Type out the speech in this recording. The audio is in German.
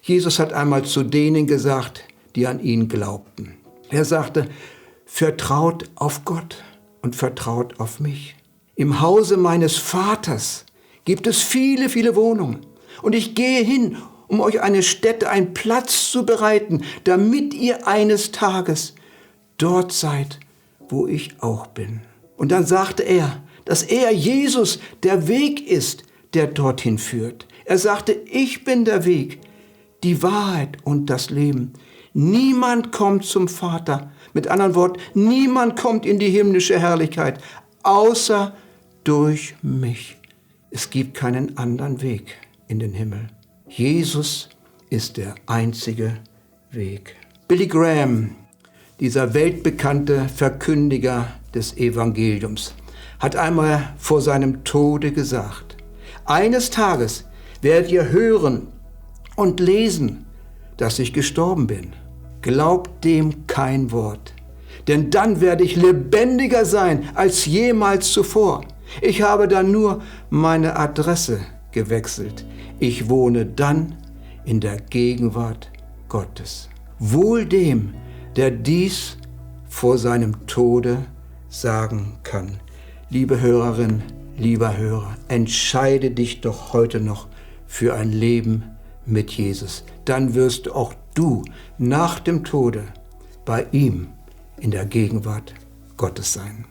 Jesus hat einmal zu denen gesagt, die an ihn glaubten. Er sagte, vertraut auf Gott und vertraut auf mich. Im Hause meines Vaters gibt es viele, viele Wohnungen. Und ich gehe hin, um euch eine Stätte, einen Platz zu bereiten, damit ihr eines Tages dort seid, wo ich auch bin. Und dann sagte er, dass er, Jesus, der Weg ist, der dorthin führt. Er sagte, ich bin der Weg, die Wahrheit und das Leben. Niemand kommt zum Vater. Mit anderen Worten, niemand kommt in die himmlische Herrlichkeit, außer durch mich. Es gibt keinen anderen Weg in den Himmel. Jesus ist der einzige Weg. Billy Graham, dieser weltbekannte Verkündiger des Evangeliums, hat einmal vor seinem Tode gesagt, eines Tages werdet ihr hören und lesen, dass ich gestorben bin. Glaubt dem kein Wort, denn dann werde ich lebendiger sein als jemals zuvor. Ich habe dann nur meine Adresse gewechselt. Ich wohne dann in der Gegenwart Gottes. Wohl dem, der dies vor seinem Tode sagen kann. Liebe Hörerin, lieber Hörer, entscheide dich doch heute noch für ein Leben mit Jesus. Dann wirst auch du nach dem Tode bei ihm in der Gegenwart Gottes sein.